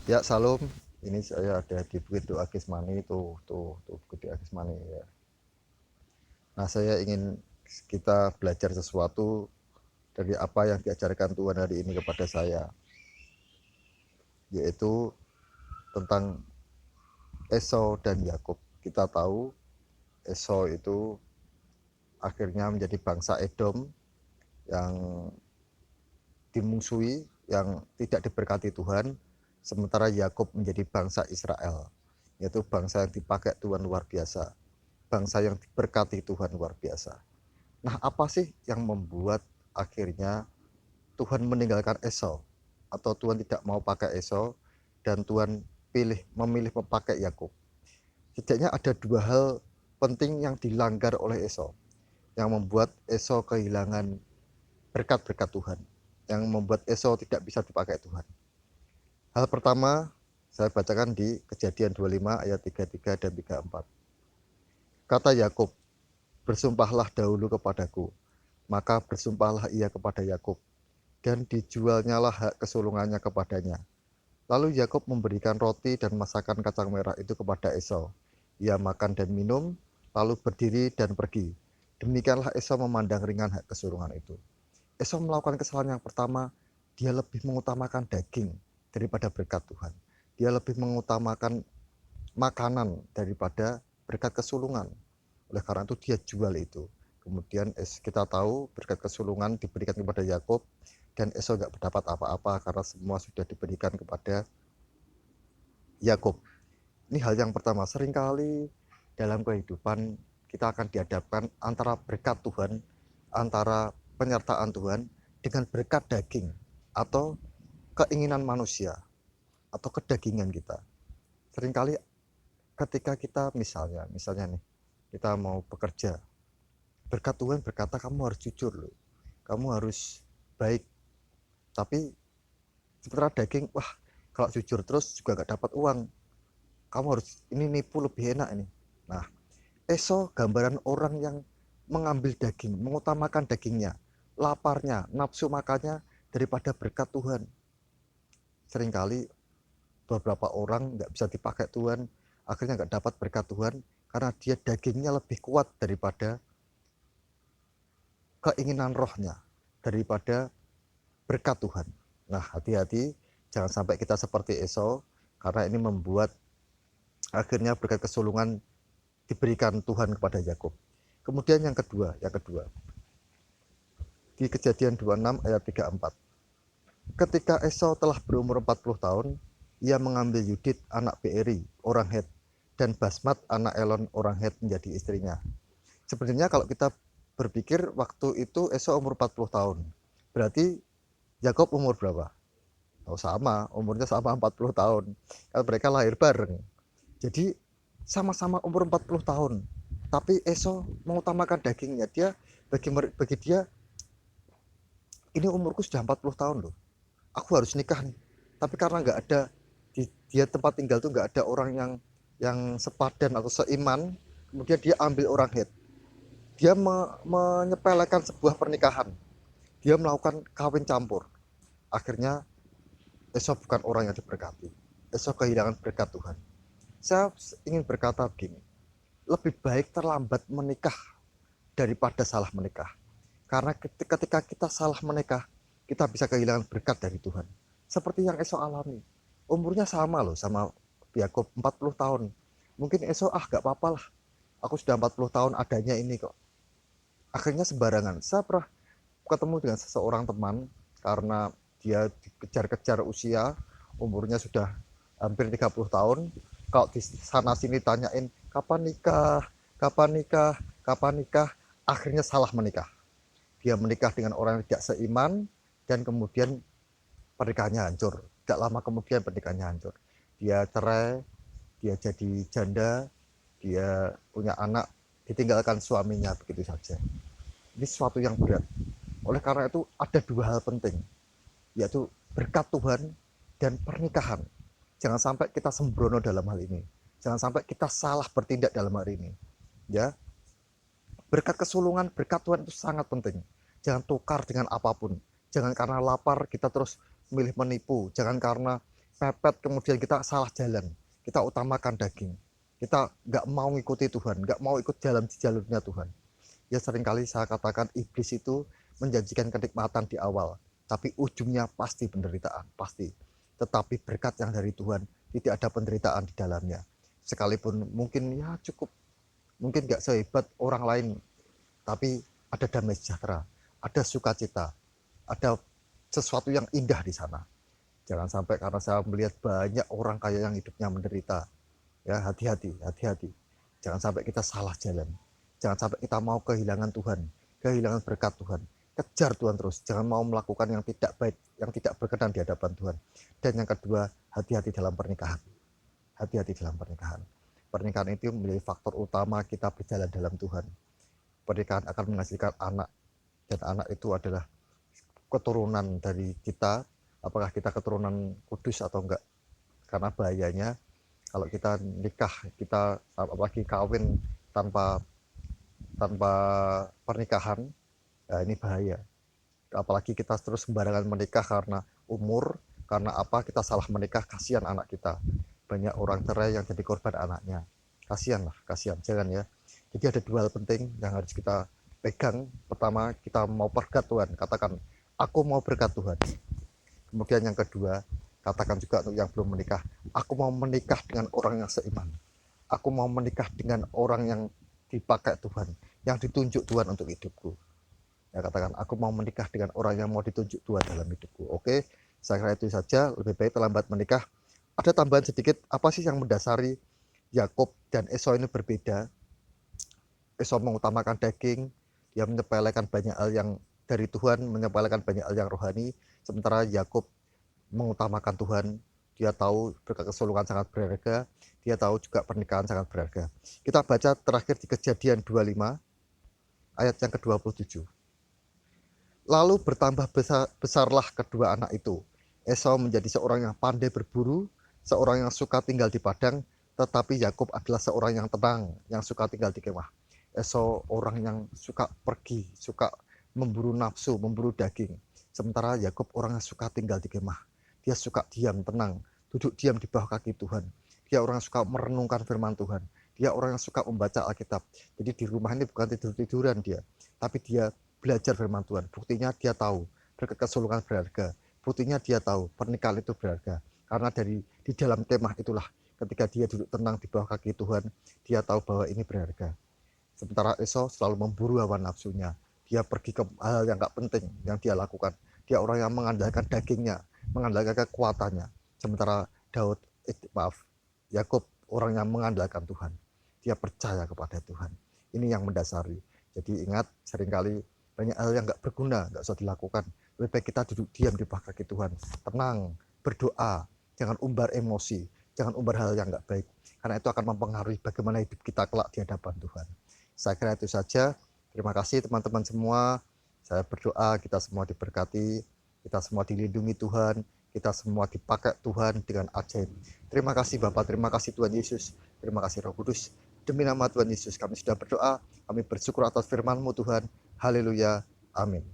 Ya, salam. Ini saya ada di Bukit Doa Kismani, tuh Bukit Doa Kismani ya. Nah, saya ingin kita belajar sesuatu dari apa yang diajarkan Tuhan hari ini kepada saya, yaitu tentang Esau dan Yakub. Kita tahu Esau itu akhirnya menjadi bangsa Edom yang dimungsuhi, yang tidak diberkati Tuhan, sementara Yakub menjadi bangsa Israel, yaitu bangsa yang dipakai Tuhan luar biasa, bangsa yang diberkati Tuhan luar biasa. Nah, apa sih yang membuat akhirnya Tuhan meninggalkan Esau, atau Tuhan tidak mau pakai Esau dan Tuhan memilih memakai Yakub? Setidaknya ada dua hal penting yang dilanggar oleh Esau, yang membuat Esau kehilangan berkat-berkat Tuhan, yang membuat Esau tidak bisa dipakai Tuhan. Hal pertama, saya bacakan di Kejadian 25 ayat 33 dan 34. Kata Yakub, "Bersumpahlah dahulu kepadaku." Maka bersumpahlah ia kepada Yakub, dan dijualnyalah hak kesulungannya kepadanya. Lalu Yakub memberikan roti dan masakan kacang merah itu kepada Esau. Ia makan dan minum, lalu berdiri dan pergi. Demikianlah Esau memandang ringan hak kesulungan itu. Esau melakukan kesalahan yang pertama, dia lebih mengutamakan daging daripada berkat Tuhan. Dia lebih mengutamakan makanan daripada berkat kesulungan. Oleh karena itu dia jual itu. Kemudian kita tahu berkat kesulungan diberikan kepada Yakub, dan Esau nggak mendapat apa-apa karena semua sudah diberikan kepada Yakub. Ini hal yang pertama. Seringkali dalam kehidupan kita akan dihadapkan antara berkat Tuhan, antara penyertaan Tuhan dengan berkat daging atau keinginan manusia atau kedagingan kita. Seringkali ketika kita misalnya nih, kita mau bekerja, berkat Tuhan berkata kamu harus jujur loh, kamu harus baik, tapi sementara daging, wah, kalau jujur terus juga gak dapat uang, kamu harus ini, nipu lebih enak ini. Nah, Esau gambaran orang yang mengambil daging, mengutamakan dagingnya, laparnya, nafsu makannya daripada berkat Tuhan. Seringkali beberapa orang nggak bisa dipakai Tuhan, akhirnya nggak dapat berkat Tuhan karena dia dagingnya lebih kuat daripada keinginan rohnya, daripada berkat Tuhan. Nah, hati-hati jangan sampai kita seperti Esau, karena ini membuat akhirnya berkat kesulungan diberikan Tuhan kepada Yakub. Kemudian yang kedua, di Kejadian 26 ayat 34. Ketika Esau telah berumur 40 tahun, ia mengambil Yudit anak Beeri orang Het dan Basmat anak Elon orang Het menjadi istrinya. Sebenarnya kalau kita berpikir waktu itu Esau umur 40 tahun. Berarti Yakob umur berapa? Oh, sama, umurnya sama 40 tahun. Kan mereka lahir bareng. Jadi sama-sama umur 40 tahun. Tapi Esau mengutamakan dagingnya. Bagi dia, ini umurku sudah 40 tahun loh, aku harus nikah nih. Tapi karena nggak ada di dia tempat tinggal tuh nggak ada orang yang sepadan atau seiman, kemudian dia ambil orang Het. Dia menyepelekan sebuah pernikahan, dia melakukan kawin campur. Akhirnya Esau bukan orang yang diberkati. Esau kehilangan berkat Tuhan. Saya ingin berkata begini, lebih baik terlambat menikah daripada salah menikah. Karena ketika kita salah menikah, kita bisa kehilangan berkat dari Tuhan. Seperti yang Esau alami. Umurnya sama loh sama Yakub, 40 tahun. Mungkin Esau, gak apa-apa lah, aku sudah 40 tahun adanya ini kok. Akhirnya sembarangan. Saya pernah ketemu dengan seseorang teman, karena dia dikejar-kejar usia, umurnya sudah hampir 30 tahun. Kalau di sana sini tanyain kapan nikah, kapan nikah, kapan nikah, akhirnya salah menikah. Dia menikah dengan orang yang tidak seiman, dan kemudian pernikahannya hancur. Tidak lama kemudian pernikahannya hancur. Dia cerai, dia jadi janda, dia punya anak, ditinggalkan suaminya begitu saja. Ini sesuatu yang berat. Oleh karena itu ada dua hal penting, yaitu berkat Tuhan dan pernikahan. Jangan sampai kita sembrono dalam hal ini. Jangan sampai kita salah bertindak dalam hal ini. Ya, berkat kesulungan, berkat Tuhan itu sangat penting. Jangan tukar dengan apapun. Jangan karena lapar kita terus milih menipu. Jangan karena pepet, kemudian kita salah jalan, kita utamakan daging, kita nggak mau ngikuti Tuhan, nggak mau ikut jalan di jalurnya Tuhan. Ya seringkali saya katakan iblis itu menjanjikan kenikmatan di awal, tapi ujungnya pasti penderitaan, pasti. Tetapi berkat yang dari Tuhan, tidak ada penderitaan di dalamnya. Sekalipun mungkin ya cukup, mungkin nggak sehebat orang lain, tapi ada damai sejahtera, ada sukacita, ada sesuatu yang indah di sana. Jangan sampai karena saya melihat banyak orang kaya yang hidupnya menderita. Ya, hati-hati, hati-hati. Jangan sampai kita salah jalan. Jangan sampai kita mau kehilangan Tuhan, kehilangan berkat Tuhan. Kejar Tuhan terus. Jangan mau melakukan yang tidak baik, yang tidak berkenan di hadapan Tuhan. Dan yang kedua, hati-hati dalam pernikahan. Hati-hati dalam pernikahan. Pernikahan itu menjadi faktor utama kita berjalan dalam Tuhan. Pernikahan akan menghasilkan anak, dan anak itu adalah keturunan dari kita. Apakah kita keturunan kudus atau enggak? Karena bahayanya kalau kita nikah, kita apalagi kawin tanpa tanpa pernikahan, ya ini bahaya. Apalagi kita terus sembarangan menikah karena umur, karena apa, kita salah menikah, kasihan anak kita. Banyak orang cerai yang jadi korban anaknya. Kasihan lah, kasihan, jangan ya. Jadi ada dua hal penting yang harus kita pegang. Pertama, kita mau berkat Tuhan, katakan aku mau berkat Tuhan. Kemudian yang kedua, katakan juga untuk yang belum menikah, aku mau menikah dengan orang yang seiman. Aku mau menikah dengan orang yang dipakai Tuhan, yang ditunjuk Tuhan untuk hidupku. Ya, katakan aku mau menikah dengan orang yang mau ditunjuk Tuhan dalam hidupku. Oke, saya kira itu saja. Lebih baik terlambat menikah. Ada tambahan sedikit, apa sih yang mendasari Yakub dan Esau ini berbeda? Esau mengutamakan daging, dia menyepelekan banyak hal yang dari Tuhan, menyepelekan banyak hal yang rohani, sementara Yakub mengutamakan Tuhan. Dia tahu berkat kesulungan sangat berharga, dia tahu juga pernikahan sangat berharga. Kita baca terakhir di Kejadian 25 ayat yang ke-27. Lalu bertambah besarlah kedua anak itu. Esau menjadi seorang yang pandai berburu, seorang yang suka tinggal di padang, tetapi Yakub adalah seorang yang tenang, yang suka tinggal di kemah. Esau orang yang suka pergi, suka memburu nafsu, memburu daging. Sementara Yakub orang yang suka tinggal di kemah. Dia suka diam, tenang, duduk diam di bawah kaki Tuhan. Dia orang yang suka merenungkan firman Tuhan. Dia orang yang suka membaca Alkitab. Jadi di rumah ini bukan tidur-tiduran dia, tapi dia belajar firman Tuhan. Buktinya dia tahu berkat kesulungan berharga. Buktinya dia tahu pernikahan itu berharga. Karena di dalam kemah itulah ketika dia duduk tenang di bawah kaki Tuhan, dia tahu bahwa ini berharga. Sementara Esau selalu memburu hawa nafsunya. Dia pergi ke hal yang gak penting yang dia lakukan. Dia orang yang mengandalkan dagingnya, mengandalkan kekuatannya. Sementara Yakub orang yang mengandalkan Tuhan. Dia percaya kepada Tuhan. Ini yang mendasari. Jadi ingat, seringkali banyak hal yang gak berguna, gak usah dilakukan. Lebih baik kita duduk diam di bawah kaki Tuhan. Tenang, berdoa, jangan umbar emosi, jangan umbar hal yang gak baik. Karena itu akan mempengaruhi bagaimana hidup kita kelak di hadapan Tuhan. Saya kira itu saja. Terima kasih teman-teman semua. Saya berdoa kita semua diberkati, kita semua dilindungi Tuhan, kita semua dipakai Tuhan dengan ajaib. Terima kasih Bapak, terima kasih Tuhan Yesus, terima kasih Roh Kudus. Demi nama Tuhan Yesus kami sudah berdoa, kami bersyukur atas firman-Mu Tuhan. Haleluya, amin.